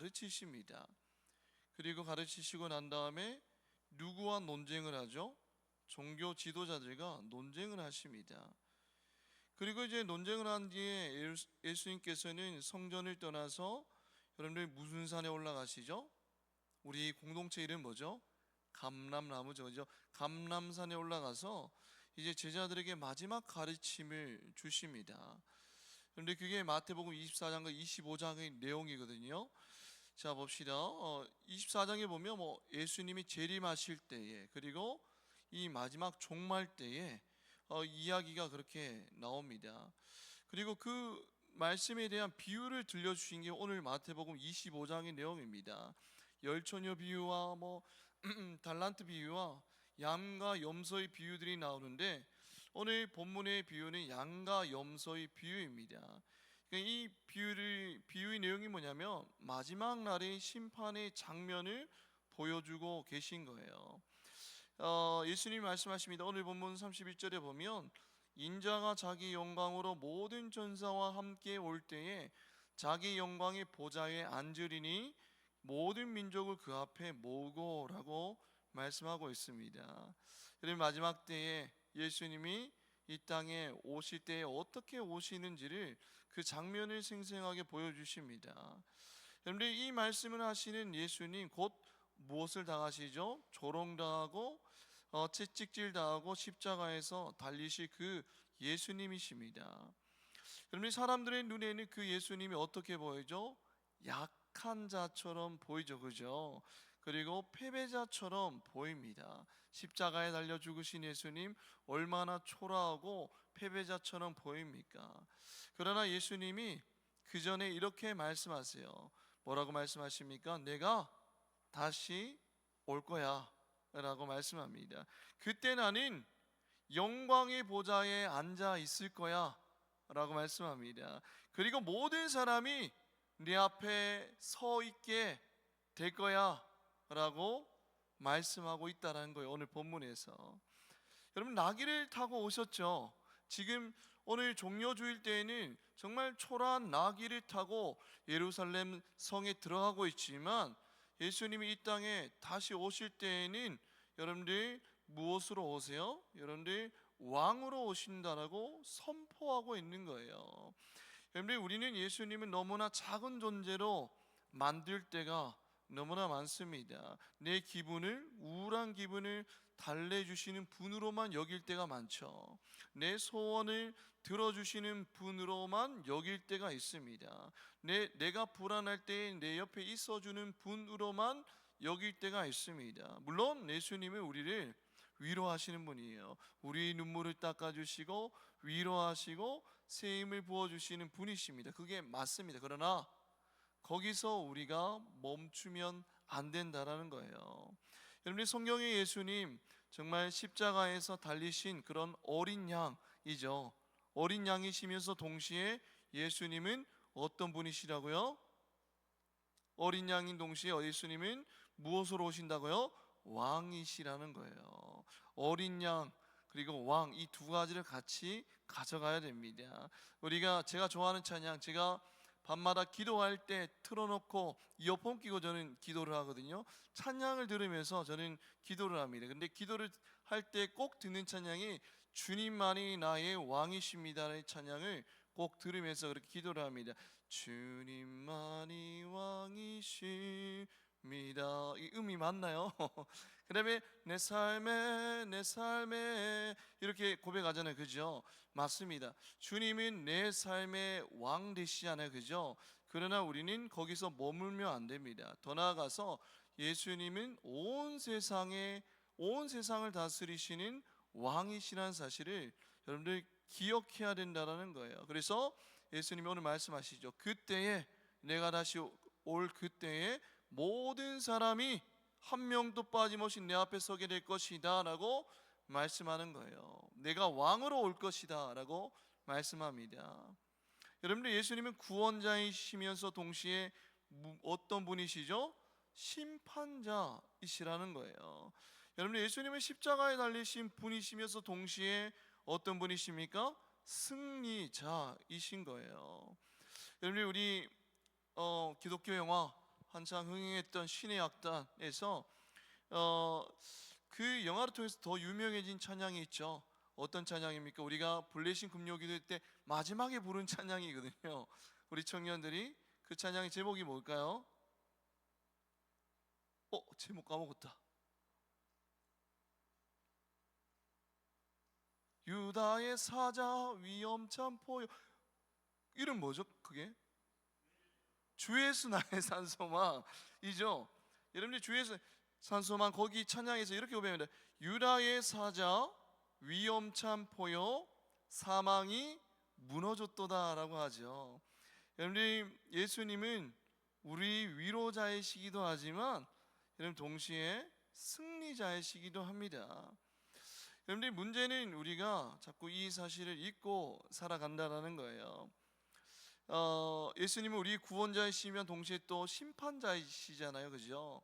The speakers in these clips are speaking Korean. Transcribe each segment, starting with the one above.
가르치십니다. 그리고 가르치시고 난 다음에 누구와 논쟁을 하죠? 종교 지도자들과 논쟁을 하십니다. 그리고 이제 논쟁을 한 뒤에 예수님께서는 성전을 떠나서 여러분들 무슨 산에 올라가시죠? 우리 공동체 이름 뭐죠? 감람나무죠, 그죠? 감람산에 올라가서 이제 제자들에게 마지막 가르침을 주십니다. 그런데 그게 마태복음 24장과 25장의 내용이거든요. 자 봅시다. 24장에 보면 예수님이 재림하실 때에, 그리고 이 마지막 종말 때에 이야기가 그렇게 나옵니다. 그리고 그 말씀에 대한 비유를 들려주신 게 오늘 마태복음 25장의 내용입니다. 열처녀 비유와 달란트 비유와 양과 염소의 비유들이 나오는데, 오늘 본문의 비유는 양과 염소의 비유입니다. 그러니까 이 비유의 내용이 뭐냐면 마지막 날의 심판의 장면을 보여주고 계신 거예요. 예수님이 말씀하십니다. 오늘 본문 31절에 보면 인자가 자기 영광으로 모든 전사와 함께 올 때에 자기 영광의 보좌에 앉으리니 모든 민족을 그 앞에 모으고라고 말씀하고 있습니다. 여러분, 마지막 때에 예수님이 이 땅에 오실 때에 어떻게 오시는지를 그 장면을 생생하게 보여주십니다. 여러분들, 이 말씀을 하시는 예수님 곧 무엇을 당하시죠? 조롱당하고 채찍질당하고 십자가에서 달리실 그 예수님이십니다. 여러분, 사람들의 눈에는 그 예수님이 어떻게 보이죠? 약한 자처럼 보이죠, 그죠? 그리고 패배자처럼 보입니다. 십자가에 달려 죽으신 예수님 얼마나 초라하고 패배자처럼 보입니까? 그러나 예수님이 그 전에 이렇게 말씀하세요. 뭐라고 말씀하십니까? 내가 다시 올 거야 라고 말씀합니다. 그때 나는 영광의 보좌에 앉아 있을 거야 라고 말씀합니다. 그리고 모든 사람이 네 앞에 서 있게 될 거야 라고 말씀하고 있다는 거예요. 오늘 본문에서 여러분, 나귀를 타고 오셨죠. 지금 오늘 종려주일 때에는 정말 초라한 나귀를 타고 예루살렘 성에 들어가고 있지만, 예수님이 이 땅에 다시 오실 때에는 여러분들 무엇으로 오세요? 여러분들 왕으로 오신다라고 선포하고 있는 거예요. 여러분들, 우리는 예수님은 너무나 작은 존재로 만들 때가 너무나 많습니다. 내 기분을, 우울한 기분을 달래주시는 분으로만 여길 때가 많죠. 내 소원을 들어주시는 분으로만 여길 때가 있습니다. 내가 불안할 때 내 옆에 있어주는 분으로만 여길 때가 있습니다. 물론 예수님은 우리를 위로하시는 분이에요. 우리 눈물을 닦아주시고 위로하시고 새 힘을 부어주시는 분이십니다. 그게 맞습니다. 그러나 거기서 우리가 멈추면 안 된다라는 거예요. 여러분들, 성경의 예수님 정말 십자가에서 달리신 그런 어린 양이죠. 어린 양이시면서 동시에 예수님은 어떤 분이시라고요? 어린 양인 동시에 예수님은 무엇으로 오신다고요? 왕이시라는 거예요. 어린 양 그리고 왕, 이 두 가지를 같이 가져가야 됩니다. 제가 좋아하는 찬양, 제가 밤마다 기도할 때 틀어놓고 이어폰 끼고 저는 기도를 하거든요. 찬양을 들으면서 저는 기도를 합니다. 근데 기도를 할 때 꼭 듣는 찬양이 주님만이 나의 왕이십니다라는 찬양을 꼭 들으면서 그렇게 기도를 합니다. 주님만이 왕이십니다. 이 음이 맞나요? 그 다음에 내 삶에 이렇게 고백하잖아요, 그죠? 맞습니다. 주님은 내 삶의 왕 되시잖아요, 그죠? 그러나 우리는 거기서 머물면 안 됩니다. 더 나아가서 예수님은 온 세상을 다스리시는 왕이시라는 사실을 여러분들 기억해야 된다는 거예요. 그래서 예수님이 오늘 말씀하시죠. 그때에, 내가 다시 올 그때에 모든 사람이 한 명도 빠짐없이 내 앞에 서게 될 것이다 라고 말씀하는 거예요. 내가 왕으로 올 것이다 라고 말씀합니다. 여러분들, 예수님은 구원자이시면서 동시에 어떤 분이시죠? 심판자이시라는 거예요. 여러분들, 예수님은 십자가에 달리신 분이시면서 동시에 어떤 분이십니까? 승리자이신 거예요. 여러분들, 우리 기독교 영화 한창 흥행했던 신의 약단에서 그 영화를 통해서 더 유명해진 찬양이 있죠. 어떤 찬양입니까? 우리가 블레싱 금요기도 때 마지막에 부른 찬양이거든요. 우리 청년들이 그 찬양의 제목이 뭘까요? 제목 까먹었다. 유다의 사자 위엄찬 포효. 이름 뭐죠? 그게? 주 예수 나의 산소망이죠. 여러분들 주 예수 산소망 거기 찬양에서 이렇게 고백합니다. 유다의 사자 위엄찬 포효 사망이 무너졌도다라고 하죠. 여러분들 예수님은 우리 위로자이시기도 하지만 여러분 동시에 승리자이시기도 합니다. 여러분들 문제는 우리가 자꾸 이 사실을 잊고 살아간다는 거예요. 예수님은 우리 구원자이시면 동시에 또 심판자이시잖아요, 그죠?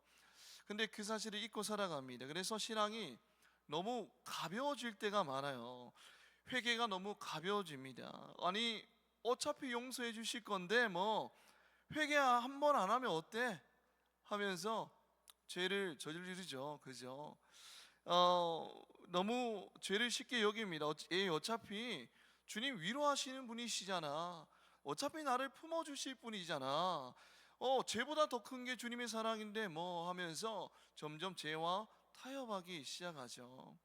근데 그 사실을 잊고 살아갑니다. 그래서 신앙이 너무 가벼워질 때가 많아요. 회개가 너무 가벼워집니다. 아니 어차피 용서해 주실 건데 뭐 회개 한 번 안 하면 어때? 하면서 죄를 저지르죠, 그죠? 너무 죄를 쉽게 여깁니다. 어차피 주님 위로하시는 분이시잖아. 어차피 나를 품어주실 분이잖아. 죄보다 더 큰 게 주님의 사랑인데 뭐 하면서 점점 죄와 타협하기 시작하죠.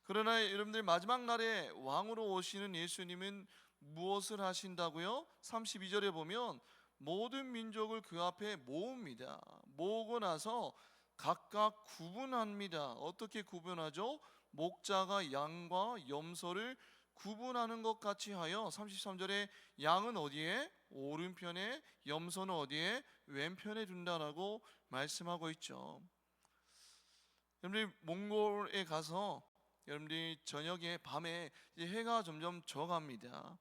그러나 여러분들 마지막 날에 왕으로 오시는 예수님은 무엇을 하신다고요? 32절에 보면 모든 민족을 그 앞에 모읍니다. 모으고 나서 각각 구분합니다. 어떻게 구분하죠? 목자가 양과 염소를 구분하는 것 같이 하여 33절에 양은 어디에? 오른편에, 염소는 어디에? 왼편에 둔다라고 말씀하고 있죠. 여러분들 몽골에 가서 여러분들이 저녁에 밤에 이제 해가 점점 져갑니다.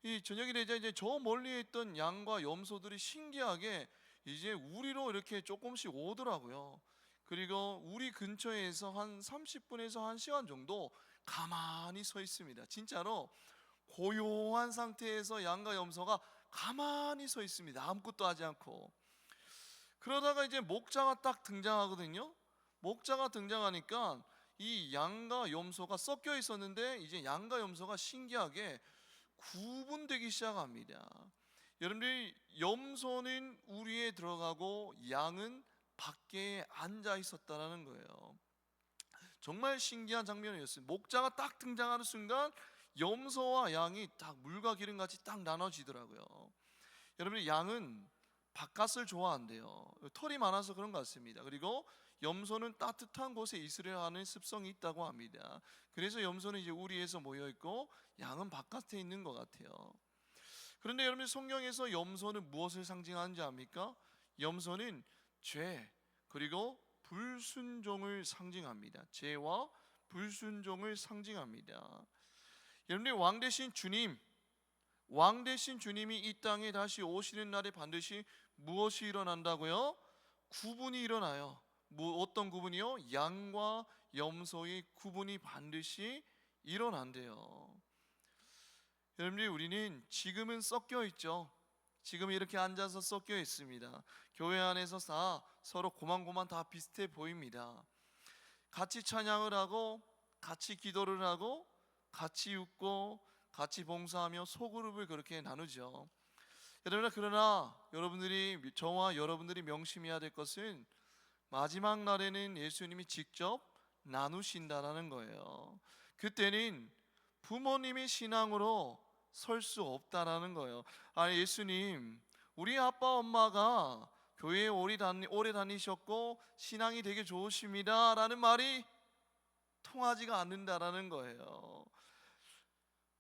이 저녁이 되자 이제 저 멀리에 있던 양과 염소들이 신기하게 이제 우리로 이렇게 조금씩 오더라고요. 그리고 우리 근처에서 한 30분에서 1시간 정도 가만히 서 있습니다. 진짜로 고요한 상태에서 양과 염소가 가만히 서 있습니다. 아무것도 하지 않고. 그러다가 이제 목자가 딱 등장하거든요. 목자가 등장하니까 이 양과 염소가 섞여 있었는데 이제 양과 염소가 신기하게 구분되기 시작합니다. 여러분들 염소는 우리에 들어가고 양은 밖에 앉아 있었다라는 거예요. 정말 신기한 장면이었어요. 목자가 딱 등장하는 순간 염소와 양이 딱 물과 기름 같이 딱 나눠지더라고요. 여러분 양은 바깥을 좋아한대요. 털이 많아서 그런 것 같습니다. 그리고 염소는 따뜻한 곳에 있으려 하는 습성이 있다고 합니다. 그래서 염소는 이제 우리에서 모여 있고 양은 바깥에 있는 것 같아요. 그런데 여러분 성경에서 염소는 무엇을 상징하는지 압니까? 염소는 죄 그리고 불순종을 상징합니다. 죄와 불순종을 상징합니다. 여러분들 왕 대신 주님이 이 땅에 다시 오시는 날에 반드시 무엇이 일어난다고요? 구분이 일어나요. 어떤 구분이요? 양과 염소의 구분이 반드시 일어난대요. 여러분들 우리는 지금은 섞여 있죠. 지금 이렇게 앉아서 섞여 있습니다. 교회 안에서 다 서로 고만고만 다 비슷해 보입니다. 같이 찬양을 하고 같이 기도를 하고 같이 웃고 같이 봉사하며 소그룹을 그렇게 나누죠. 그러나 저와 여러분들이 명심해야 될 것은 마지막 날에는 예수님이 직접 나누신다라는 거예요. 그때는 부모님이 신앙으로 설 수 없다라는 거예요. 아니 예수님 우리 아빠 엄마가 교회에 오래 다니셨고 신앙이 되게 좋으십니다 라는 말이 통하지가 않는다라는 거예요.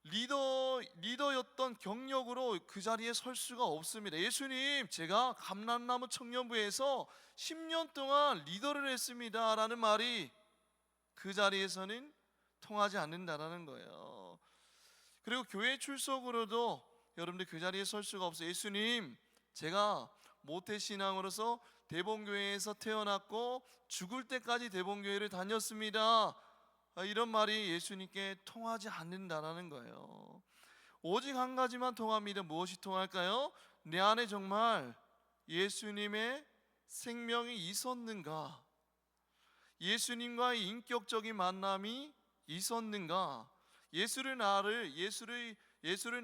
리더였던 경력으로 그 자리에 설 수가 없습니다. 예수님 제가 감람나무 청년부에서 10년 동안 리더를 했습니다 라는 말이 그 자리에서는 통하지 않는다라는 거예요. 그리고 교회 출석으로도 여러분들 그 자리에 설 수가 없어요. 예수님 제가 모태신앙으로서 대본교회에서 태어났고 죽을 때까지 대본교회를 다녔습니다. 이런 말이 예수님께 통하지 않는다라는 거예요. 오직 한 가지만 통합니다. 무엇이 통할까요? 내 안에 정말 예수님의 생명이 있었는가? 예수님과의 인격적인 만남이 있었는가? 예수를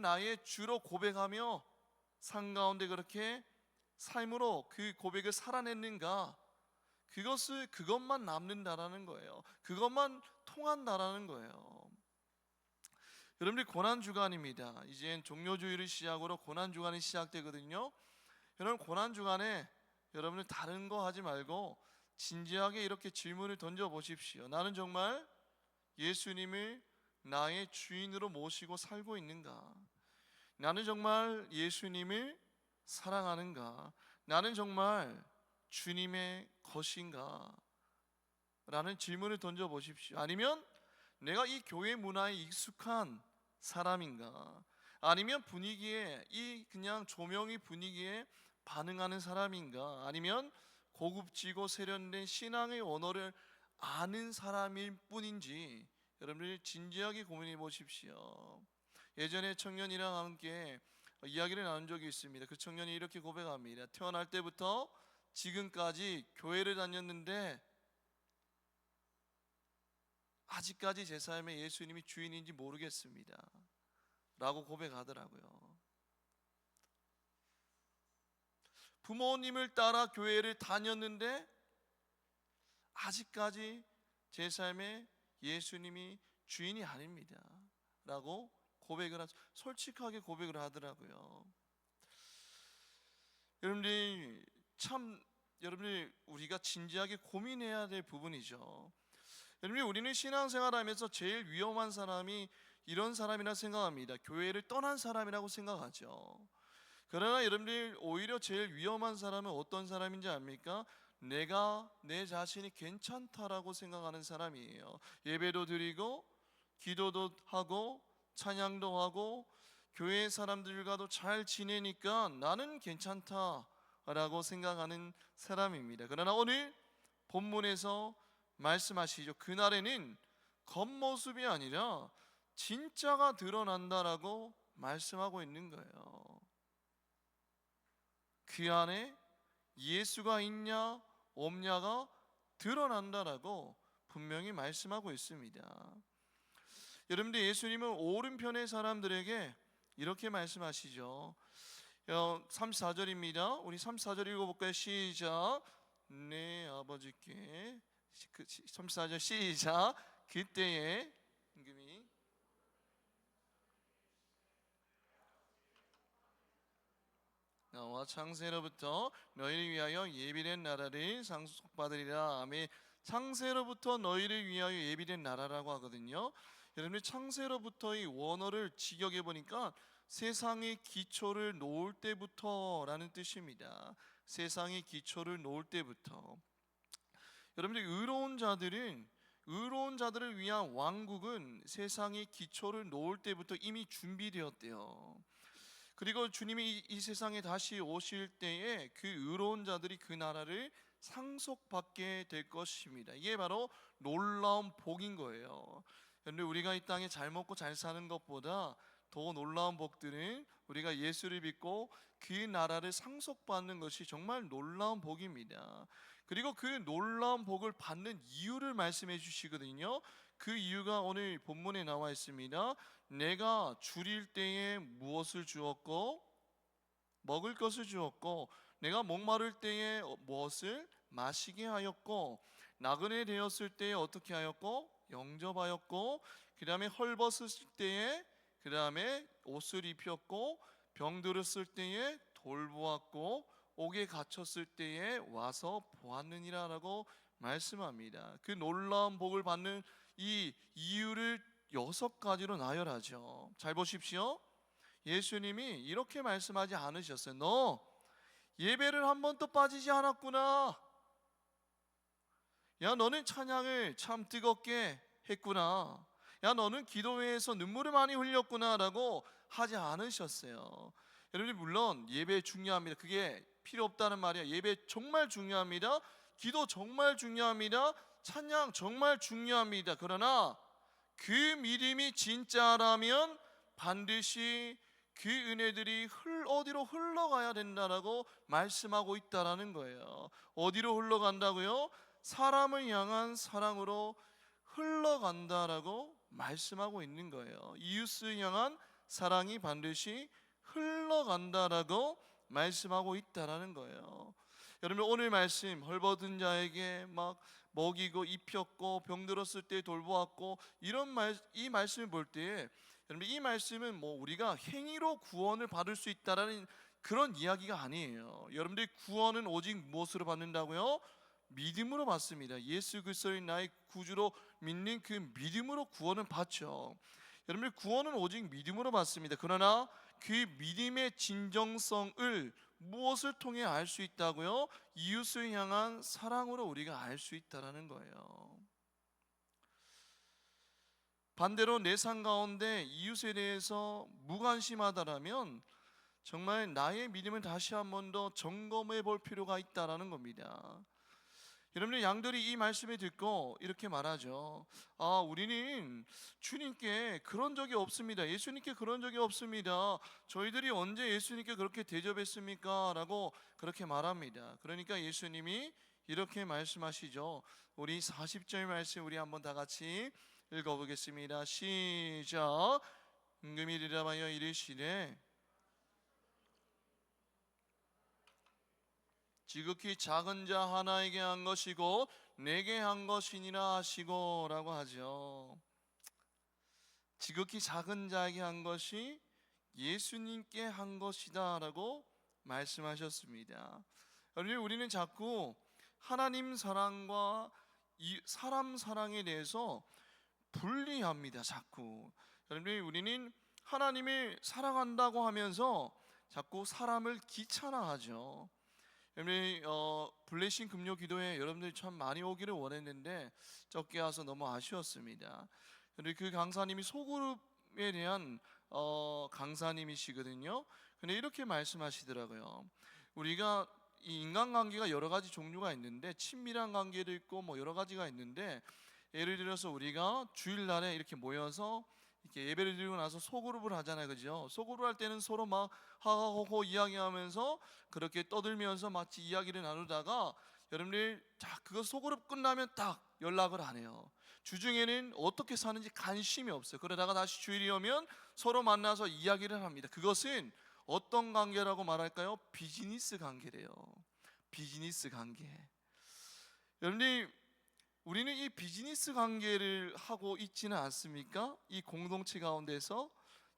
나의 주로 고백하며 삶 가운데 그렇게 삶으로 그 고백을 살아냈는가? 그것만 남는다라는 거예요. 그것만 통한다라는 거예요. 여러분들 고난 주간입니다. 이젠 종료주일을 시작으로 고난 주간이 시작되거든요. 여러분 고난 주간에 여러분들 다른 거 하지 말고 진지하게 이렇게 질문을 던져 보십시오. 나는 정말 예수님을 나의 주인으로 모시고 살고 있는가? 나는 정말 예수님을 사랑하는가? 나는 정말 주님의 것인가? 라는 질문을 던져 보십시오. 아니면 내가 이 교회 문화에 익숙한 사람인가? 아니면 분위기에, 이 그냥 조명의 분위기에 반응하는 사람인가? 아니면 고급지고 세련된 신앙의 언어를 아는 사람일 뿐인지 여러분들 진지하게 고민해 보십시오. 예전에 청년이랑 함께 이야기를 나눈 적이 있습니다. 그 청년이 이렇게 고백합니다. 태어날 때부터 지금까지 교회를 다녔는데 아직까지 제 삶에 예수님이 주인인지 모르겠습니다 라고 고백하더라고요. 부모님을 따라 교회를 다녔는데 아직까지 제 삶에 예수님이 주인이 아닙니다 라고 솔직하게 고백을 하더라고요. 여러분들 우리가 진지하게 고민해야 될 부분이죠. 여러분 우리는 신앙생활하면서 제일 위험한 사람이 이런 사람이라 생각합니다. 교회를 떠난 사람이라고 생각하죠. 그러나 여러분들 오히려 제일 위험한 사람은 어떤 사람인지 압니까? 내가 내 자신이 괜찮다라고 생각하는 사람이에요. 예배도 드리고 기도도 하고 찬양도 하고 교회 사람들과도 잘 지내니까 나는 괜찮다라고 생각하는 사람입니다. 그러나 오늘 본문에서 말씀하시죠. 그날에는 겉모습이 아니라 진짜가 드러난다라고 말씀하고 있는 거예요. 그 안에 예수가 있냐 없냐가 드러난다라고 분명히 말씀하고 있습니다. 여러분들 예수님은 오른편의 사람들에게 이렇게 말씀하시죠. 34절입니다. 우리 34절 읽어볼까요? 시작. 내 아버지께 34절 시작. 그때에 임금이 나와 창세로부터 너희를 위하여 예비된 나라를 상속받으리라. 아멘. 창세로부터 너희를 위하여 예비된 나라라고 하거든요. 여러분 창세로부터의 원어를 직역해 보니까 세상의 기초를 놓을 때부터라는 뜻입니다. 세상의 기초를 놓을 때부터. 여러분들 의로운 자들을 위한 왕국은 세상의 기초를 놓을 때부터 이미 준비되었대요. 그리고 주님이 이 세상에 다시 오실 때에 그 의로운 자들이 그 나라를 상속받게 될 것입니다. 이게 바로 놀라운 복인 거예요. 그런데 우리가 이 땅에 잘 먹고 잘 사는 것보다 더 놀라운 복들은 우리가 예수를 믿고 그 나라를 상속받는 것이 정말 놀라운 복입니다. 그리고 그 놀라운 복을 받는 이유를 말씀해 주시거든요. 그 이유가 오늘 본문에 나와 있습니다. 내가 줄일 때에 무엇을 주었고 먹을 것을 주었고 내가 목마를 때에 무엇을 마시게 하였고 나그네 되었을 때에 어떻게 하였고 영접하였고 그 다음에 헐벗을 때에 그 다음에 옷을 입혔고 병들었을 때에 돌보았고 옥에 갇혔을 때에 와서 보았느니라 라고 말씀합니다. 그 놀라운 복을 받는 이 이유를 6가지로 나열하죠. 잘 보십시오. 예수님이 이렇게 말씀하지 않으셨어요. 너 예배를 한 번도 빠지지 않았구나. 야 너는 찬양을 참 뜨겁게 했구나. 야 너는 기도회에서 눈물을 많이 흘렸구나 라고 하지 않으셨어요. 여러분 물론 예배 중요합니다. 그게 필요 없다는 말이야. 예배 정말 중요합니다. 기도 정말 중요합니다. 찬양 정말 중요합니다. 그러나 그 믿음이 진짜라면 반드시 그 은혜들이 어디로 흘러가야 된다라고 말씀하고 있다라는 거예요. 어디로 흘러간다고요? 사람을 향한 사랑으로 흘러간다라고 말씀하고 있는 거예요. 이웃을 향한 사랑이 반드시 흘러간다라고 말씀하고 있다라는 거예요. 여러분, 오늘 말씀, 헐벗은 자에게 막 먹이고 입혔고 병들었을 때 돌보았고, 이 말씀을 볼 때, 여러분, 이 말씀은 뭐 우리가 행위로 구원을 받을 수 있다라는 그런 이야기가 아니에요. 여러분들 구원은 오직 무엇으로 받는다고요? 믿음으로 받습니다. 예수 그리스도를 나의 구주로 믿는 그 믿음으로 구원을 받죠. 여러분들 구원은 오직 믿음으로 받습니다. 그러나 그 믿음의 진정성을 무엇을 통해 알 수 있다고요? 이웃을 향한 사랑으로 우리가 알 수 있다라는 거예요. 반대로 내 삶 가운데 이웃에 대해서 무관심하다라면 정말 나의 믿음을 다시 한 번 더 점검해 볼 필요가 있다라는 겁니다. 여러분들, 양들이 이 말씀을 듣고 이렇게 말하죠. 우리는 주님께 그런 적이 없습니다. 예수님께 그런 적이 없습니다. 저희들이 언제 예수님께 그렇게 대접했습니까? 라고 그렇게 말합니다. 그러니까 예수님이 이렇게 말씀하시죠. 우리 40절 말씀 우리 한번 다 같이 읽어보겠습니다. 시작. 임금이 대답하여 이르시되 지극히 작은 자 하나에게 한 것이고 내게 한 것이니라 하시고 라고 하죠. 지극히 작은 자에게 한 것이 예수님께 한 것이다 라고 말씀하셨습니다. 여러분, 우리는 자꾸 하나님 사랑과 사람 사랑에 대해서 분리합니다. 자꾸. 여러분, 우리는 하나님을 사랑한다고 하면서 자꾸 사람을 귀찮아하죠. 여러분, 블레싱 금요 기도에 여러분들이 참 많이 오기를 원했는데 적게 와서 너무 아쉬웠습니다. 여러분, 그 강사님이 소그룹에 대한 강사님이시거든요. 근데 이렇게 말씀하시더라고요. 우리가 이 인간관계가 여러 가지 종류가 있는데 친밀한 관계도 있고 뭐 여러 가지가 있는데, 예를 들어서 우리가 주일날에 이렇게 모여서 이렇게 예배를 드리고 나서 소그룹을 하잖아요, 그죠? 소그룹 할 때는 서로 막 하하호호 이야기하면서 그렇게 떠들면서 마치 이야기를 나누다가 여러분들 그거 소그룹 끝나면 딱 연락을 안 해요. 주중에는 어떻게 사는지 관심이 없어요. 그러다가 다시 주일이 오면 서로 만나서 이야기를 합니다. 그것은 어떤 관계라고 말할까요? 비즈니스 관계래요. 비즈니스 관계. 여러분들, 우리는 이 비즈니스 관계를 하고 있지는 않습니까? 이 공동체 가운데서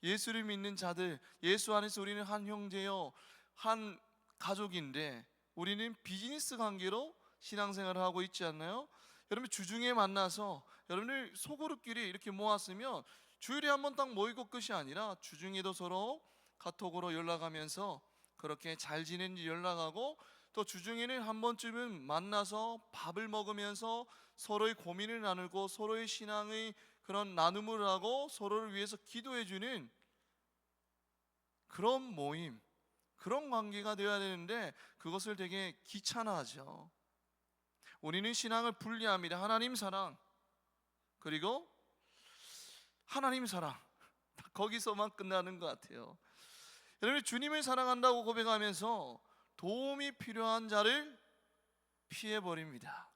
예수를 믿는 자들, 예수 안에서 우리는 한 형제요, 한 가족인데 우리는 비즈니스 관계로 신앙생활을 하고 있지 않나요? 여러분, 주중에 만나서 여러분들 소그룹끼리 이렇게 모았으면 주일에 한 번 딱 모이고 끝이 아니라 주중에도 서로 카톡으로 연락하면서 그렇게 잘 지내는지 연락하고, 또 주중에는 한 번쯤은 만나서 밥을 먹으면서 서로의 고민을 나누고 서로의 신앙의 그런 나눔을 하고 서로를 위해서 기도해주는 그런 모임, 그런 관계가 되어야 되는데 그것을 되게 귀찮아하죠. 우리는 신앙을 분리합니다. 하나님 사랑, 그리고 하나님 사랑, 거기서만 끝나는 것 같아요. 여러분, 주님을 사랑한다고 고백하면서 도움이 필요한 자를 피해버립니다.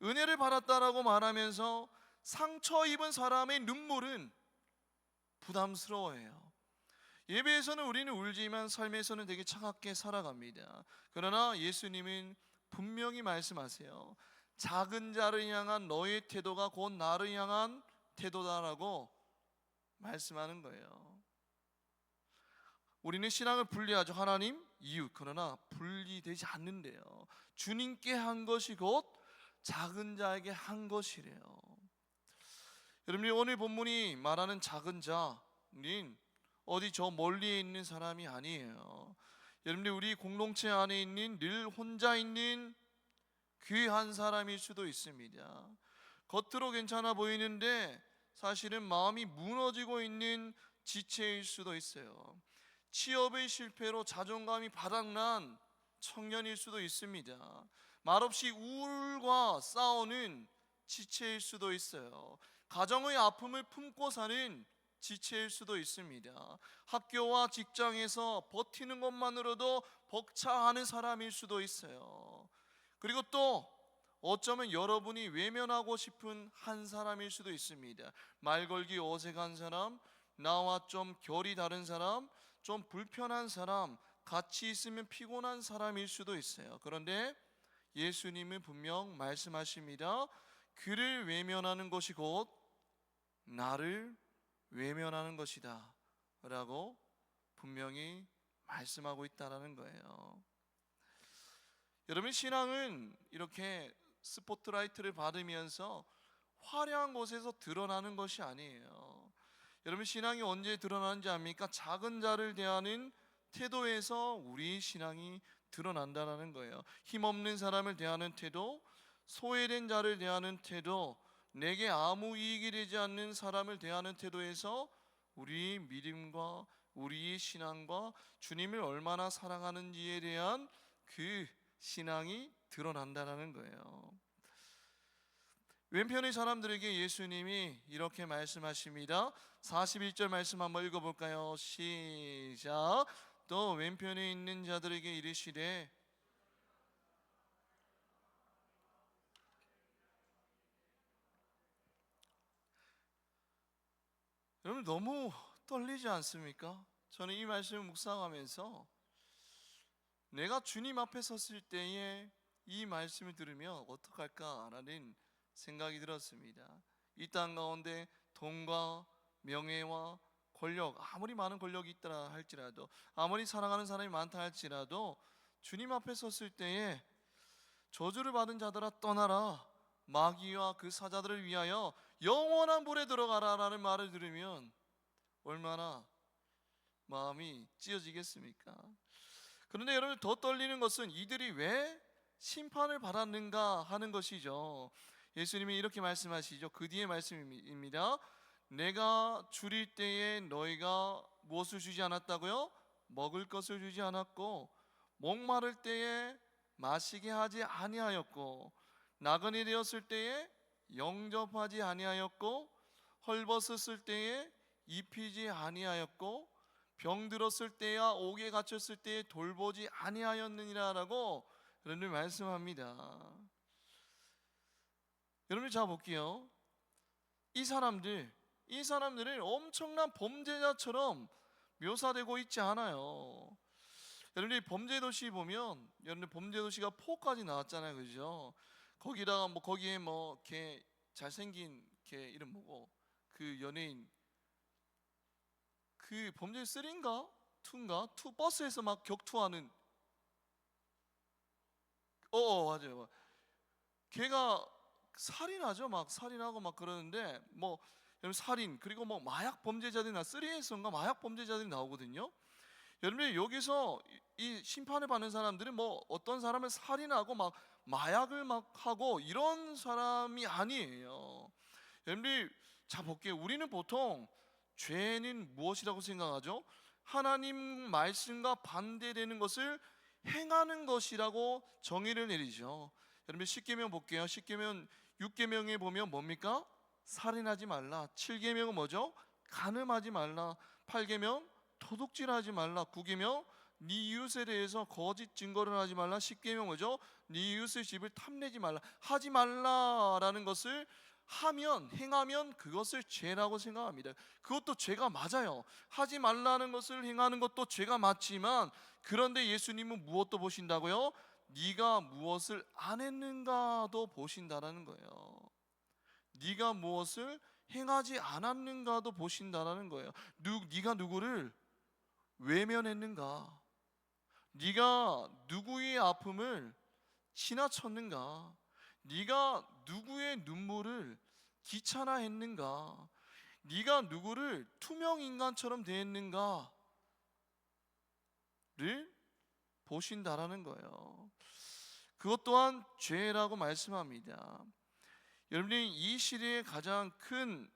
은혜를 받았다라고 말하면서 상처 입은 사람의 눈물은 부담스러워해요. 예배에서는 우리는 울지만 삶에서는 되게 차갑게 살아갑니다. 그러나 예수님은 분명히 말씀하세요. 작은 자를 향한 너의 태도가 곧 나를 향한 태도다라고 말씀하는 거예요. 우리는 신앙을 분리하죠. 하나님, 이웃. 그러나 분리되지 않는데요. 주님께 한 것이 곧 작은 자에게 한 것이래요. 여러분이 오늘 본문이 말하는 작은 자는 어디 저 멀리에 있는 사람이 아니에요. 여러분들, 우리 공동체 안에 있는 늘 혼자 있는 그 한 사람일 수도 있습니다. 겉으로 괜찮아 보이는데 사실은 마음이 무너지고 있는 지체일 수도 있어요. 취업의 실패로 자존감이 바닥난 청년일 수도 있습니다. 말없이 우울과 싸우는 지체일 수도 있어요. 가정의 아픔을 품고 사는 지체일 수도 있습니다. 학교와 직장에서 버티는 것만으로도 벅차하는 사람일 수도 있어요. 그리고 또 어쩌면 여러분이 외면하고 싶은 한 사람일 수도 있습니다. 말 걸기 어색한 사람, 나와 좀 결이 다른 사람, 좀 불편한 사람, 같이 있으면 피곤한 사람일 수도 있어요. 그런데 예수님은 분명 말씀하십니다. 그를 외면하는 것이 곧 나를 외면하는 것이다 라고 분명히 말씀하고 있다는 거예요. 여러분, 신앙은 이렇게 스포트라이트를 받으면서 화려한 곳에서 드러나는 것이 아니에요. 여러분, 신앙이 언제 드러나는지 압니까? 작은 자를 대하는 태도에서 우리 신앙이 드러난다는 거예요. 힘없는 사람을 대하는 태도, 소외된 자를 대하는 태도, 내게 아무 이익이 되지 않는 사람을 대하는 태도에서 우리 믿음과 우리의 신앙과 주님을 얼마나 사랑하는지에 대한 그 신앙이 드러난다는 거예요. 왼편의 사람들에게 예수님이 이렇게 말씀하십니다. 41절 말씀 한번 읽어볼까요? 시작. 또 왼편에 있는 자들에게 이르시되 여러분, 너무 떨리지 않습니까? 저는 이 말씀을 묵상하면서 내가 주님 앞에 섰을 때에 이 말씀을 들으면 어떡할까라는 생각이 들었습니다. 이 땅 가운데 돈과 명예와 권력, 아무리 많은 권력이 있다 할지라도, 아무리 사랑하는 사람이 많다 할지라도 주님 앞에 섰을 때에 저주를 받은 자들아 떠나라, 마귀와 그 사자들을 위하여 영원한 불에 들어가라 라는 말을 들으면 얼마나 마음이 찢어지겠습니까? 그런데 여러분, 더 떨리는 것은 이들이 왜 심판을 받았는가 하는 것이죠. 예수님이 이렇게 말씀하시죠. 그 뒤에 말씀입니다. 내가 줄일 때에 너희가 무엇을 주지 않았다고요? 먹을 것을 주지 않았고, 목마를 때에 마시게 하지 아니하였고, 나그네 되었을 때에 영접하지 아니하였고, 헐벗었을 때에 입히지 아니하였고, 병들었을 때야 옥에 갇혔을 때에 돌보지 아니하였느니라라고 여러분 말씀합니다. 여러분, 자 볼게요. 이 사람들은 엄청난 범죄자처럼 묘사되고 있지 않아요. 여러분이 범죄도시 보면, 여러분 범죄도시가 4까지 나왔잖아요, 그죠? 거기다가 뭐 거기에 뭐 걔 잘생긴 걔 이름 뭐고, 그 연예인, 그 범죄 3인가 2인가 2 버스에서 막 격투하는, 맞아요. 걔가 살인하죠. 막 살인하고 막 그러는데, 뭐 여러분 살인, 그리고 뭐 마약 범죄자들이 3에서인가 마약 범죄자들이 나오거든요. 여러분, 여기서 이 심판을 받는 사람들은 뭐 어떤 사람을 살인하고 막 마약을 막 하고 이런 사람이 아니에요. 여러분, 자 볼게요. 우리는 보통 죄는 무엇이라고 생각하죠? 하나님 말씀과 반대되는 것을 행하는 것이라고 정의를 내리죠. 여러분, 십계명 볼게요. 십계명 6계명에 보면 뭡니까? 살인하지 말라. 7계명은 뭐죠? 간음하지 말라. 8계명 도둑질하지 말라. 9계명 네 이웃에 대해서 거짓 증거를 하지 말라. 10계명 뭐죠? 네 이웃의 집을 탐내지 말라. 하지 말라라는 것을 행하면 그것을 죄라고 생각합니다. 그것도 죄가 맞아요. 하지 말라는 것을 행하는 것도 죄가 맞지만, 그런데 예수님은 무엇도 보신다고요? 네가 무엇을 안 했는가도 보신다라는 거예요. 네가 무엇을 행하지 않았는가도 보신다라는 거예요. 네가 누구를 외면했는가? 네가 누구의 아픔을 지나쳤는가? 네가 누구의 눈물을 귀찮아했는가? 네가 누구를 투명 인간처럼 대했는가를 보신다라는 거예요. 그것 또한 죄라고 말씀합니다. 여러분이 이 시대의 가장 큰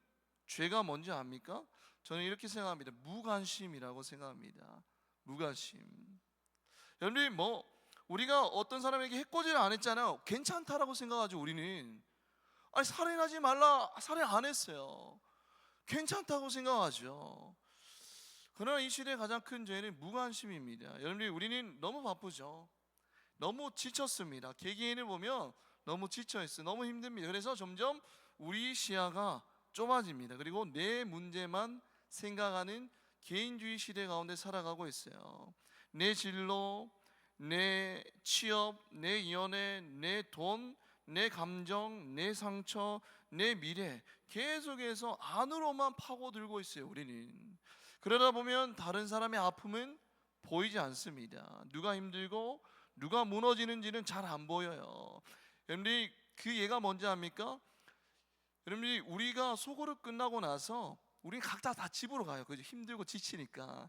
죄가 뭔지 압니까? 저는 이렇게 생각합니다. 무관심이라고 생각합니다. 무관심. 여러분이 뭐 우리가 어떤 사람에게 해코지를 안 했잖아요. 괜찮다라고 생각하죠. 우리는 아니 살인하지 말라, 살인 안 했어요. 괜찮다고 생각하죠. 그러나 이 시대의 가장 큰 죄는 무관심입니다. 여러분들, 우리는 너무 바쁘죠. 너무 지쳤습니다. 개개인을 보면 너무 지쳐있어요. 너무 힘듭니다. 그래서 점점 우리 시야가 좁아집니다. 그리고 내 문제만 생각하는 개인주의 시대 가운데 살아가고 있어요. 내 진로, 내 취업, 내 연애, 내 돈, 내 감정, 내 상처, 내 미래, 계속해서 안으로만 파고들고 있어요, 우리는. 그러다 보면 다른 사람의 아픔은 보이지 않습니다. 누가 힘들고 누가 무너지는지는 잘 안 보여요. 여러분들이 그 예가 뭔지 압니까? 여러분들이 우리가 소그룹 끝나고 나서 우리 각자 다 집으로 가요. 그죠? 힘들고 지치니까.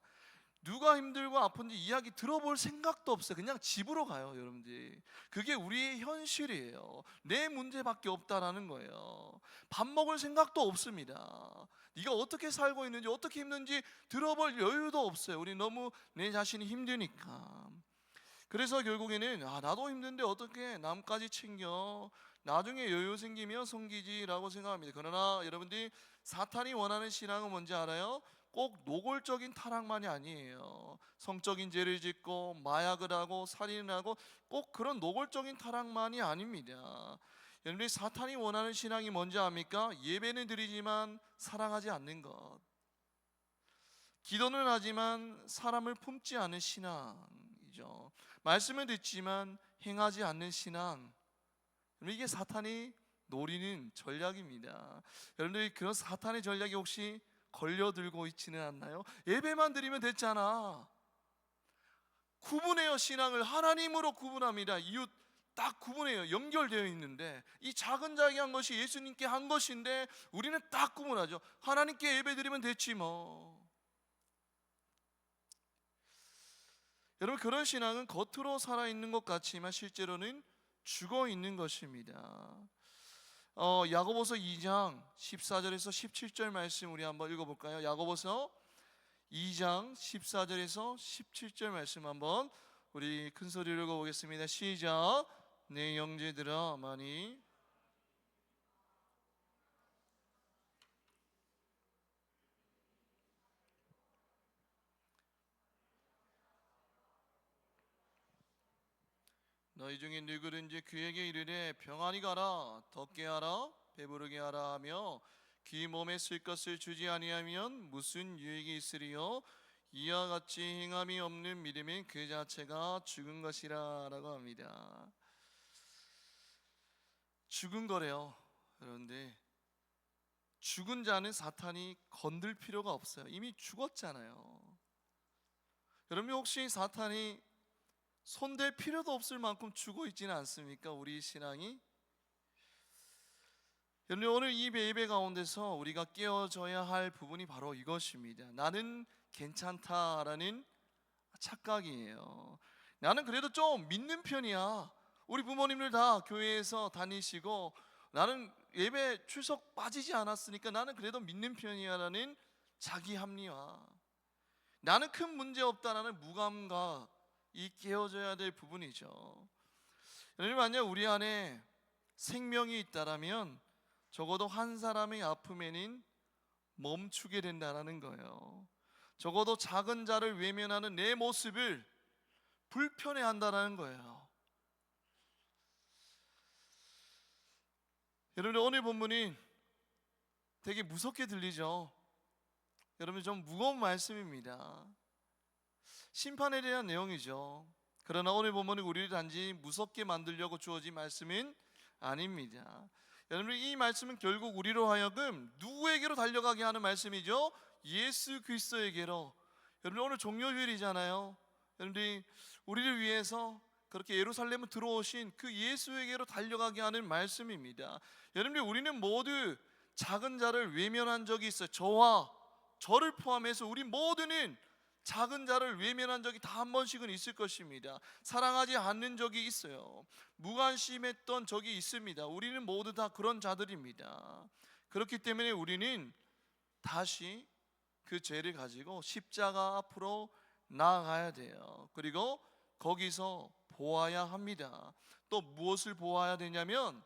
누가 힘들고 아픈지 이야기 들어볼 생각도 없어요. 그냥 집으로 가요, 여러분들. 그게 우리의 현실이에요. 내 문제밖에 없다라는 거예요. 밥 먹을 생각도 없습니다. 네가 어떻게 살고 있는지, 어떻게 힘든지 들어볼 여유도 없어요. 우리 너무 내 자신이 힘드니까. 그래서 결국에는 나도 힘든데 어떻게 남까지 챙겨, 나중에 여유 생기면 섬기지라고 생각합니다. 그러나 여러분들이 사탄이 원하는 신앙은 뭔지 알아요? 꼭 노골적인 타락만이 아니에요. 성적인 죄를 짓고 마약을 하고 살인을 하고 꼭 그런 노골적인 타락만이 아닙니다. 여러분들이 사탄이 원하는 신앙이 뭔지 압니까? 예배는 드리지만 사랑하지 않는 것, 기도는 하지만 사람을 품지 않은 신앙이죠. 말씀은 듣지만 행하지 않는 신앙, 이게 사탄이 노리는 전략입니다. 여러분들이 그런 사탄의 전략이 혹시 걸려들고 있지는 않나요? 예배만 드리면 됐잖아. 구분해요. 신앙을 하나님으로 구분합니다. 이웃 딱 구분해요. 연결되어 있는데 이 작은 자에게 한 것이 예수님께 한 것인데 우리는 딱 구분하죠. 하나님께 예배 드리면 됐지 뭐. 여러분, 그런 신앙은 겉으로 살아있는 것 같지만 실제로는 죽어있는 것입니다. 야고보서 2장 14절에서 17절 말씀 우리 한번 읽어볼까요? 야고보서 2장 14절에서 17절 말씀 한번 우리 큰 소리로 읽어보겠습니다. 시작. 내 형제들아, 많이 너희 중에 누구든지 그에게 이르되 평안히 가라, 덥게 하라, 배부르게 하라 하며 그 몸에 쓸 것을 주지 아니하면 무슨 유익이 있으리요? 이와 같이 행함이 없는 믿음은 그 자체가 죽은 것이라 라고 합니다. 죽은 거래요. 그런데 죽은 자는 사탄이 건들 필요가 없어요. 이미 죽었잖아요. 여러분, 혹시 사탄이 손댈 필요도 없을 만큼 죽어 있지는 않습니까? 우리 신앙이. 여러분, 오늘 이 예배 가운데서 우리가 깨어져야 할 부분이 바로 이것입니다. 나는 괜찮다라는 착각이에요. 나는 그래도 좀 믿는 편이야. 우리 부모님들 다 교회에서 다니시고 나는 예배 출석 빠지지 않았으니까 나는 그래도 믿는 편이야 라는 자기 합리화. 나는 큰 문제 없다라는 무감각, 이 깨어져야 될 부분이죠. 여러분, 만약 우리 안에 생명이 있다라면 적어도 한 사람의 아픔에는 멈추게 된다라는 거예요. 적어도 작은 자를 외면하는 내 모습을 불편해한다라는 거예요. 여러분, 오늘 본문이 되게 무섭게 들리죠? 여러분, 좀 무거운 말씀입니다. 심판에 대한 내용이죠. 그러나 오늘 본문은 우리를 단지 무섭게 만들려고 주어진 말씀은 아닙니다. 여러분, 이 말씀은 결국 우리로 하여금 누구에게로 달려가게 하는 말씀이죠? 예수 그리스도에게로. 여러분, 오늘 종료주일이잖아요. 여러분들이 우리를 위해서 그렇게 예루살렘에 들어오신 그 예수에게로 달려가게 하는 말씀입니다. 여러분들, 우리는 모두 작은 자를 외면한 적이 있어요. 저와 저를 포함해서 우리 모두는 작은 자를 외면한 적이 다 한 번씩은 있을 것입니다. 사랑하지 않는 적이 있어요. 무관심했던 적이 있습니다. 우리는 모두 다 그런 자들입니다. 그렇기 때문에 우리는 다시 그 죄를 가지고 십자가 앞으로 나아가야 돼요. 그리고 거기서 보아야 합니다. 또 무엇을 보아야 되냐면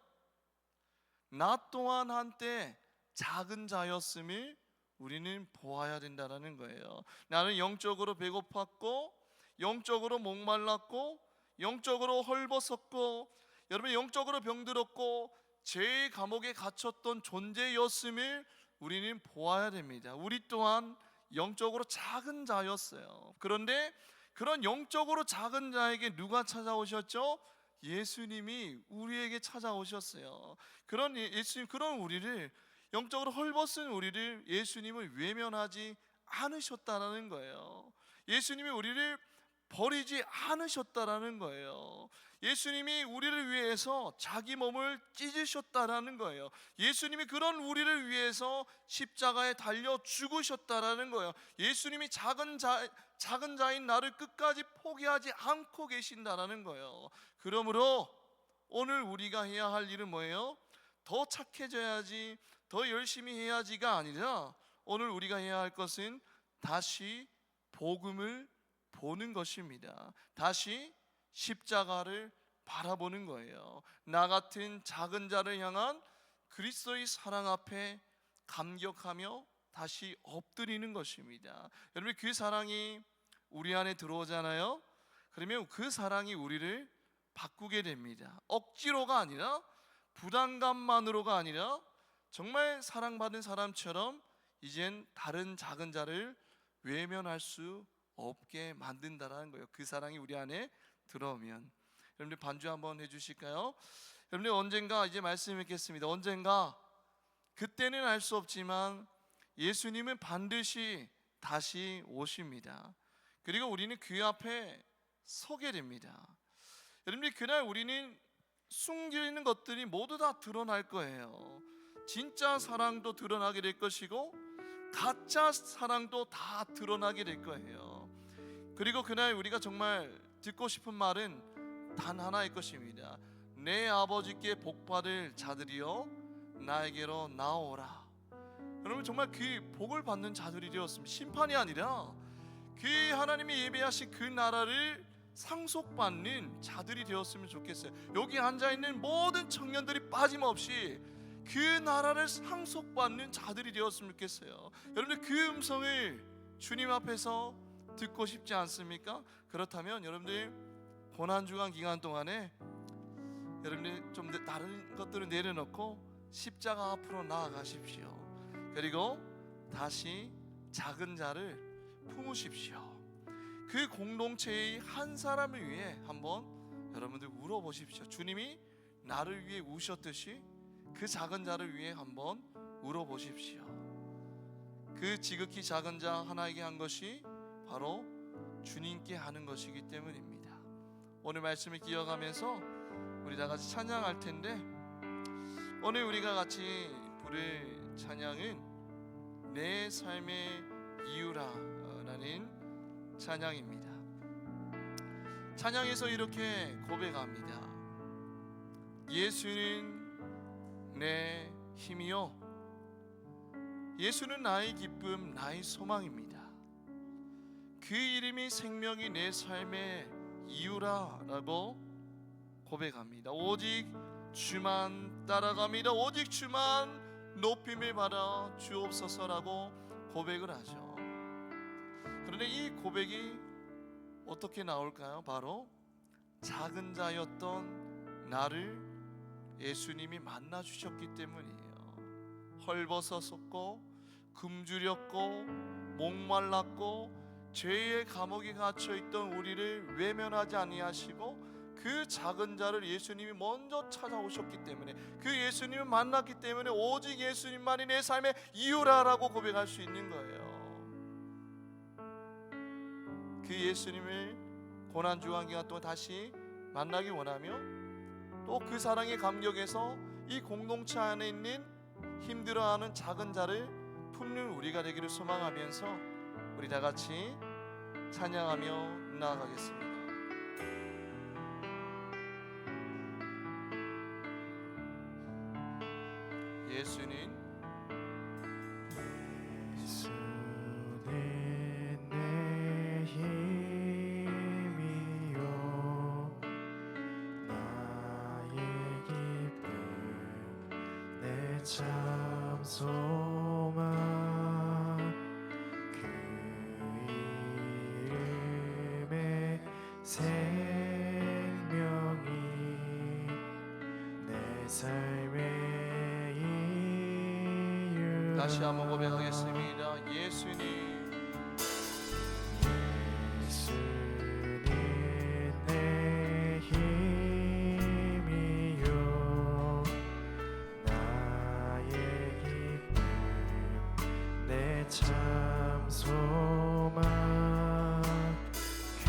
나 또한 한때 작은 자였음을 우리는 보아야 된다라는 거예요. 나는 영적으로 배고팠고, 영적으로 목말랐고, 영적으로 헐벗었고, 여러분 영적으로 병들었고 죄의 감옥에 갇혔던 존재였음을 우리는 보아야 됩니다. 우리 또한 영적으로 작은 자였어요. 그런데 그런 영적으로 작은 자에게 누가 찾아오셨죠? 예수님이 우리에게 찾아오셨어요. 그런 예수님, 그런 우리를, 영적으로 헐벗은 우리를 예수님을 외면하지 않으셨다라는 거예요. 예수님이 우리를 버리지 않으셨다라는 거예요. 예수님이 우리를 위해서 자기 몸을 찢으셨다라는 거예요. 예수님이 그런 우리를 위해서 십자가에 달려 죽으셨다라는 거예요. 예수님이 작은 자인 나를 끝까지 포기하지 않고 계신다라는 거예요. 그러므로 오늘 우리가 해야 할 일은 뭐예요? 더 착해져야지, 더 열심히 해야지가 아니라 오늘 우리가 해야 할 것은 다시 복음을 보는 것입니다. 다시 십자가를 바라보는 거예요. 나 같은 작은 자를 향한 그리스도의 사랑 앞에 감격하며 다시 엎드리는 것입니다. 여러분, 그 사랑이 우리 안에 들어오잖아요. 그러면 그 사랑이 우리를 바꾸게 됩니다. 억지로가 아니라, 부담감만으로가 아니라 정말 사랑받은 사람처럼 이젠 다른 작은 자를 외면할 수 없게 만든다라는 거예요. 그 사랑이 우리 안에 들어오면. 여러분들 반주 한번 해주실까요? 여러분들 언젠가, 이제 말씀드리겠습니다. 언젠가, 그때는 알 수 없지만 예수님은 반드시 다시 오십니다. 그리고 우리는 그 앞에 서게 됩니다. 여러분들, 그날 우리는 숨기는 것들이 모두 다 드러날 거예요. 진짜 사랑도 드러나게 될 것이고 가짜 사랑도 다 드러나게 될 거예요. 그리고 그날 우리가 정말 듣고 싶은 말은 단 하나일 것입니다. 내 아버지께 복받을 자들이여 나에게로 나오라. 여러분, 정말 그 복을 받는 자들이 되었습니다. 심판이 아니라 그 하나님이 예배하신 그 나라를 상속받는 자들이 되었으면 좋겠어요. 여기 앉아있는 모든 청년들이 빠짐없이 그 나라를 상속받는 자들이 되었으면 좋겠어요. 여러분들, 그 음성을 주님 앞에서 듣고 싶지 않습니까? 그렇다면 여러분들 고난주간 기간 동안에 여러분들 좀 다른 것들을 내려놓고 십자가 앞으로 나아가십시오. 그리고 다시 작은 자를 품으십시오. 그 공동체의 한 사람을 위해 한번 여러분들 울어보십시오. 주님이 나를 위해 우셨듯이 그 작은 자를 위해 한번 울어보십시오. 그 지극히 작은 자 하나에게 한 것이 바로 주님께 하는 것이기 때문입니다. 오늘 말씀을 기억하면서 우리 다 같이 찬양할 텐데, 오늘 우리가 같이 부를 찬양은 내 삶의 이유라라는 찬양입니다. 찬양에서 이렇게 고백합니다. 예수는 내 힘이요, 예수는 나의 기쁨, 나의 소망입니다. 그 이름이 생명이 내 삶의 이유라라고 고백합니다. 오직 주만 따라갑니다. 오직 주만 높임을 받아 주옵소서라고 고백을 하죠. 그런데 이 고백이 어떻게 나올까요? 바로 작은 자였던 나를 예수님이 만나 주셨기 때문이에요. 헐벗었었고 굶주렸고 목말랐고 죄의 감옥에 갇혀있던 우리를 외면하지 아니하시고 그 작은 자를 예수님이 먼저 찾아오셨기 때문에, 그 예수님을 만났기 때문에 오직 예수님만이 내 삶의 이유라라고 고백할 수 있는 거예요. 그 예수님을 고난주간 기간 동안 다시 만나기 원하며 또 그 사랑의 감격에서 이 공동체 안에 있는 힘들어하는 작은 자를 품는 우리가 되기를 소망하면서 우리 다 같이 찬양하며 나아가겠습니다. 예수는 내 힘이요 나의 기쁨 내 참 소망 생명이 내 삶의 이유라. 다시 한번 고백하겠습니다. 예수님 내 힘이요 나의 기쁨 내 참 소망 그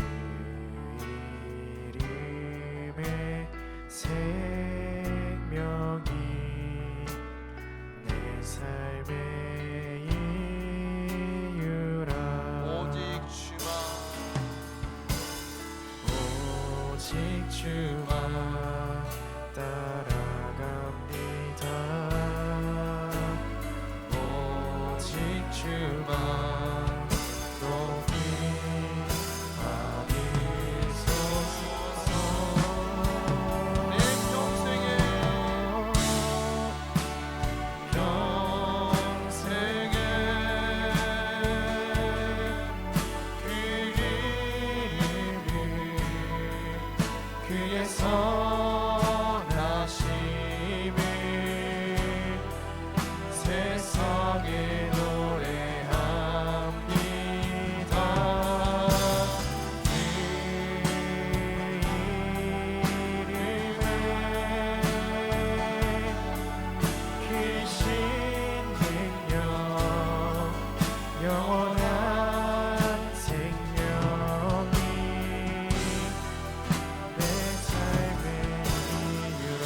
이름의 생명이 내 삶의 이유라. 오직 주만 오직 주만 따라갑니다. 오직 주만 높이 받으소서. 내 평생에 평생에 그 이름을 그의 선하심을 세상에 노래합니다. 그 이름에 크신 능력 영원한 생명이 내 삶의 이유라.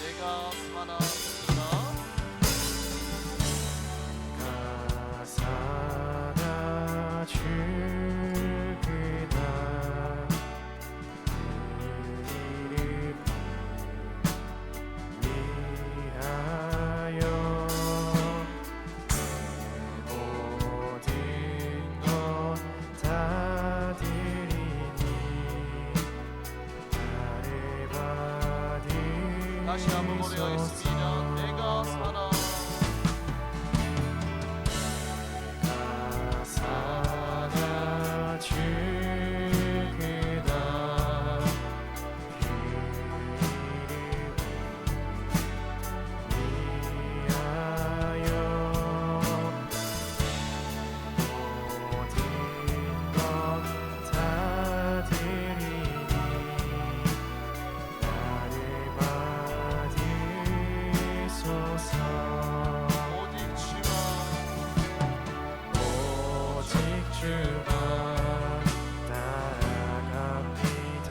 내가 살아있다. 가사나 죽으나 그 이름 위하여 내 모든 것 다 드리니 나를 다시 한번 받으소서. 고백하겠습니다. 내가 살아 가사나 죽으나 그 이름 위하여 모든 것 다 드리니 나를 받으소서. 오직 주만 오직 주만 따라갑니다.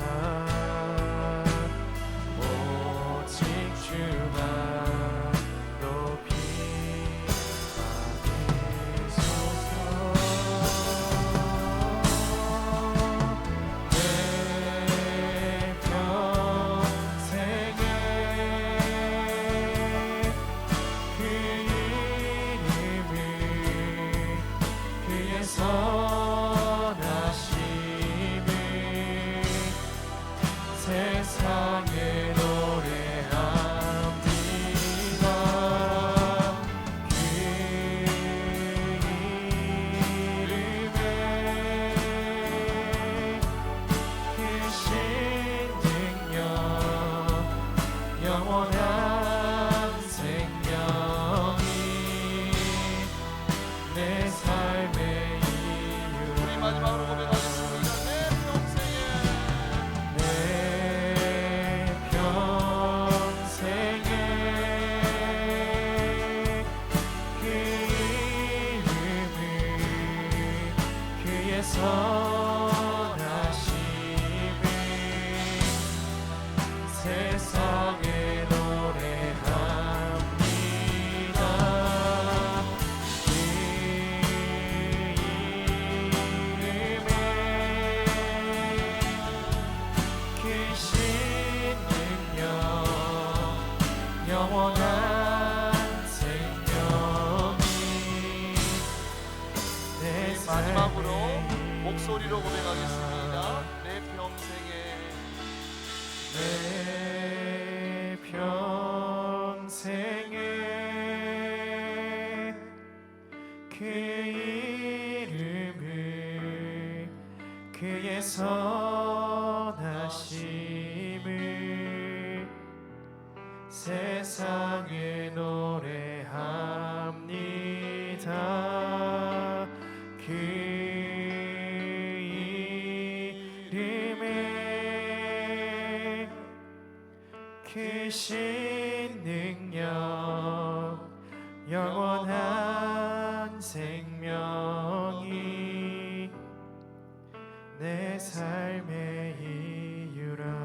오직 주만 높이 받으소서. 내 평생에 그 이름을 그의 선하심을 세상에 노래합니다. 그 이름에 크신 능력 영원한 생명이 내 삶의 이유라. 우리 마지막으로 고백하겠습니다. 내 평생에 내 평생에 그 이름을 그의 선하심을 세상에 노래합니다. 그 이름에 크신 능력 영원한 생명이 내 마지막으로 삶의 목소리로 고백하겠습니다. 내 평생에 내 평생에 그 이름을 세상에 노래합니다. 그 이름에 크신 능력 영원한 생명이 내 삶의 이유라.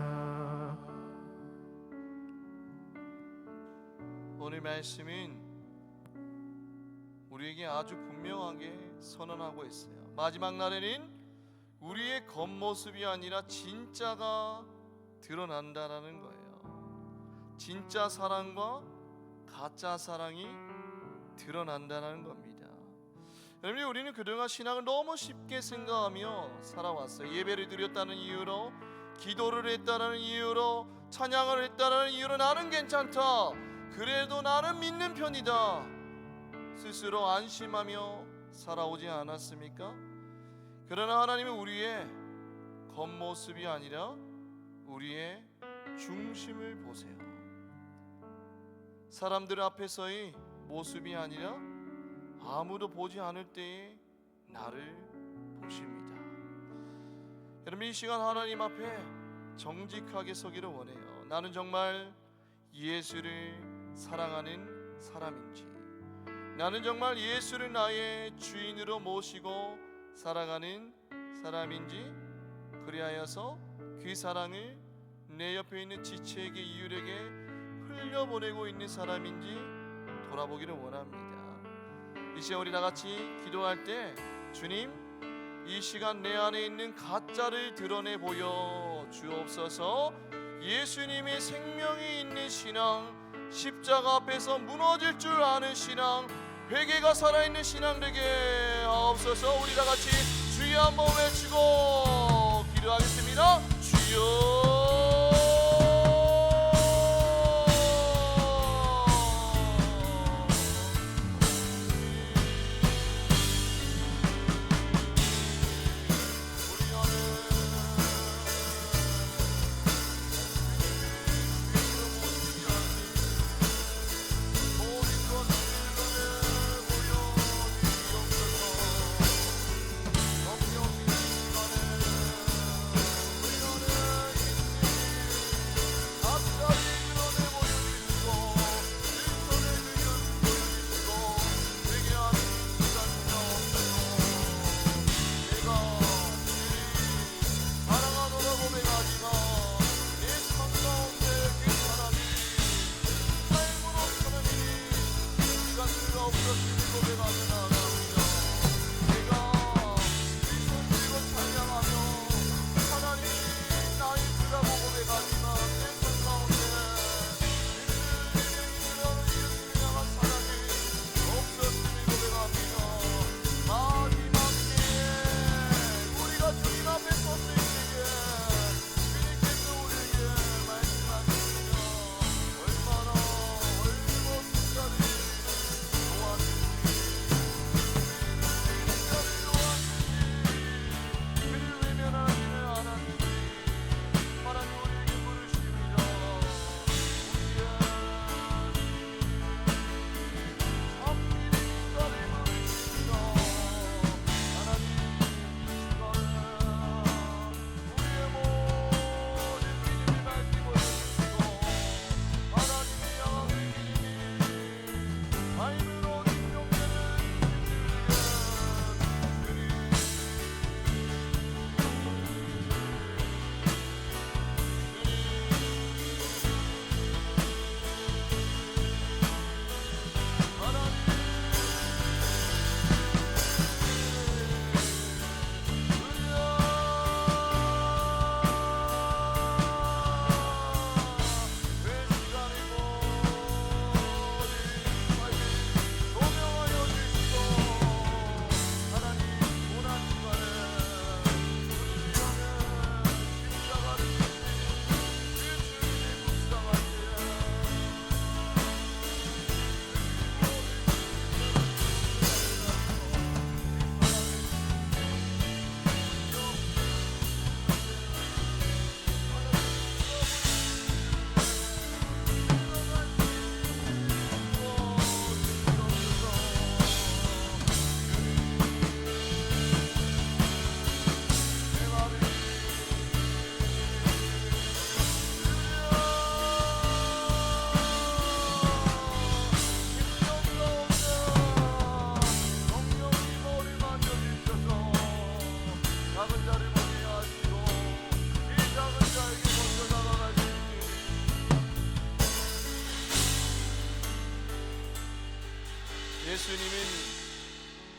오늘 말씀은 우리에게 아주 분명하게 선언하고 있어요. 마지막 날에는 우리의 겉모습이 아니라 진짜가 드러난다라는 거예요. 진짜 사랑과 가짜 사랑이 드러난다는 겁니다. 여러분, 우리는 그동안 신앙을 너무 쉽게 생각하며 살아왔어요. 예배를 드렸다는 이유로, 기도를 했다는 이유로, 찬양을 했다는 이유로 나는 괜찮다, 그래도 나는 믿는 편이다, 스스로 안심하며 살아오지 않았습니까? 그러나 하나님은 우리의 겉모습이 아니라 우리의 중심을 보세요. 사람들 앞에서의 모습이 아니라 아무도 보지 않을 때에 나를 보십니다. 여러분, 이 시간 하나님 앞에 정직하게 서기를 원해요. 나는 정말 예수를 사랑하는 사람인지, 나는 정말 예수를 나의 주인으로 모시고 살아가는 사람인지, 그리하여서 그 사랑을 내 옆에 있는 지체에게, 이웃에게 흘려보내고 있는 사람인지 돌아보기를 원합니다. 이제 우리 다같이 기도할 때, 주님, 이 시간 내 안에 있는 가짜를 드러내 보여 주옵소서. 예수님의 생명이 있는 신앙, 십자가 앞에서 무너질 줄 아는 신앙, 회개가 살아있는 신앙 되게 하옵소서. 우리 다같이 주여 한번 외치고 기도하겠습니다. 주여.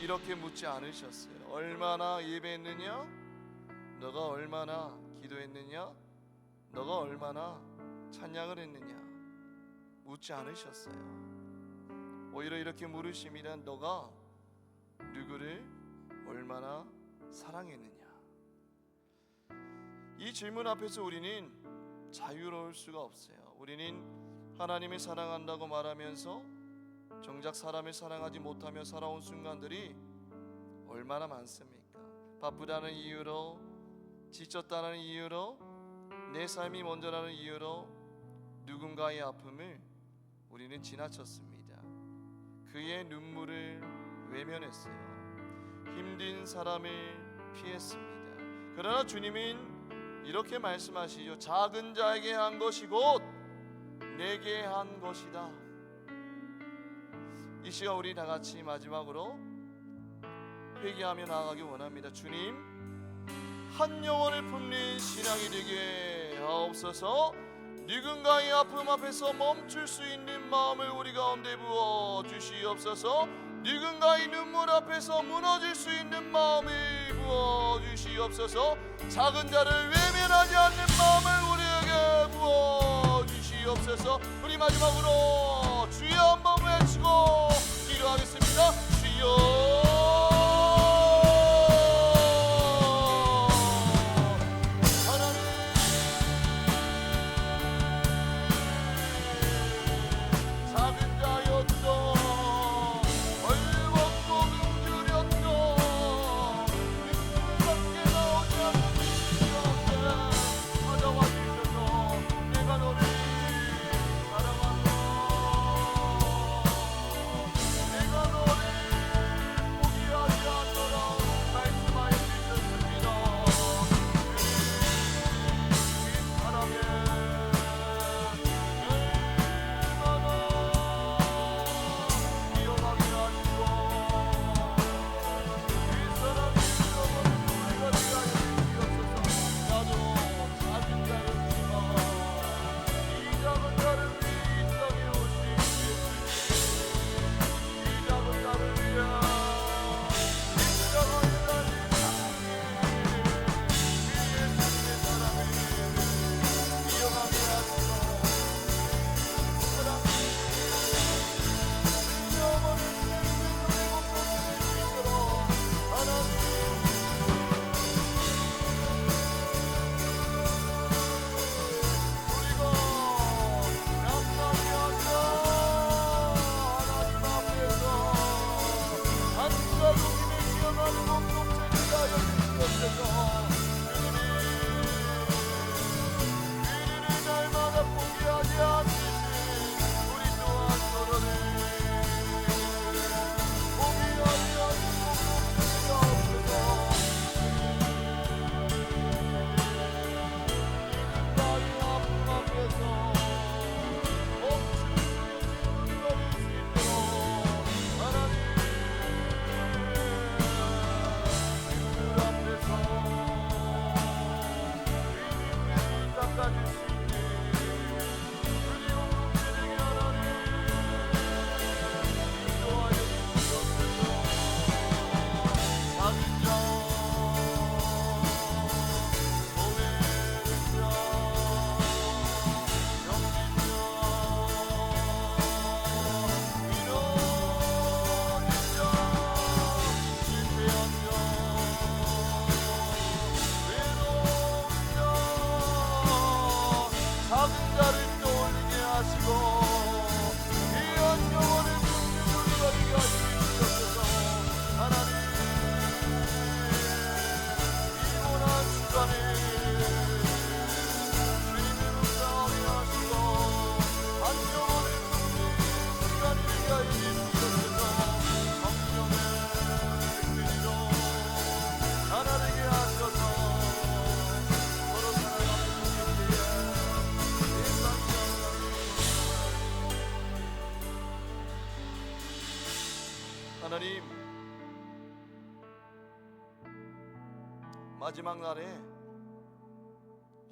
이렇게 묻지 않으셨어요. 얼마나 예배했느냐? 너가 얼마나 기도했느냐? 너가 얼마나 찬양을 했느냐? 묻지 않으셨어요. 오히려 이렇게 물으심이란 너가 누구를 얼마나 사랑했느냐? 이 질문 앞에서 우리는 자유로울 수가 없어요. 우리는 하나님을 사랑한다고 말하면서 정작 사람을 사랑하지 못하며 살아온 순간들이 얼마나 많습니까? 바쁘다는 이유로, 지쳤다는 이유로, 내 삶이 먼저라는 이유로 누군가의 아픔을 우리는 지나쳤습니다. 그의 눈물을 외면했어요. 힘든 사람을 피했습니다. 그러나 주님은 이렇게 말씀하시죠. 작은 자에게 한 것이 곧 내게 한 것이다. 이 시간 우리 다 같이 마지막으로 회개하며 나아가기 원합니다. 주님, 한 영혼을 품는 신앙이 되게 하옵소서. 누군가의 아픔 앞에서 멈출 수 있는 마음을 우리 가운데 부어 주시옵소서. 누군가의 눈물 앞에서 무너질 수 있는 마음을 부어 주시옵소서. 작은 자를 외면하지 않는 마음을 우리에게 부어 주시옵소서. 우리 마지막으로 주여 한번 외치고 기도하겠습니다. 주여. 하나님, 마지막 날에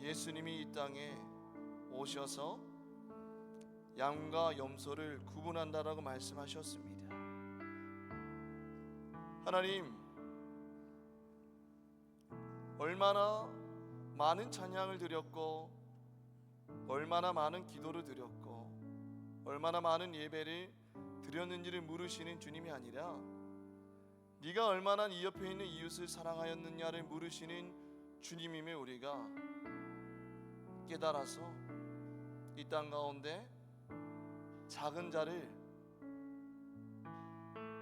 예수님이 이 땅에 오셔서 양과 염소를 구분한다라고 말씀하셨습니다. 하나님, 얼마나 많은 찬양을 드렸고 얼마나 많은 기도를 드렸고 얼마나 많은 예배를 드렸는지를 물으시는 주님이 아니라 네가 얼마나 네 옆에 있는 이웃을 사랑하였느냐를 물으시는 주님임을 우리가 깨달아서 이 땅 가운데 작은 자를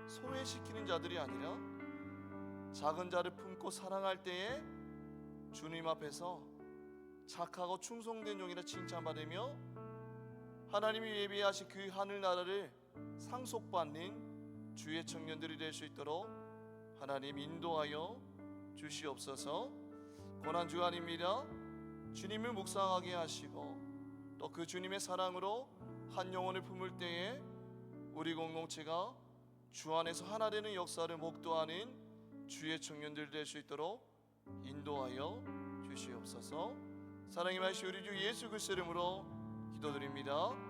소외시키는 자들이 아니라 작은 자를 품고 사랑할 때에 주님 앞에서 착하고 충성된 종이라 칭찬받으며 하나님이 예비하신 그 하늘나라를 상속받는 주의 청년들이 될 수 있도록 하나님 인도하여 주시옵소서. 고난주간입니다. 주님을 묵상하게 하시고 또 그 주님의 사랑으로 한 영혼을 품을 때에 우리 공동체가 주 안에서 하나 되는 역사를 목도하는 주의 청년들 될 수 있도록 인도하여 주시옵소서. 사랑의 말씀 우리 주 예수 그리스도 이름으로 기도드립니다.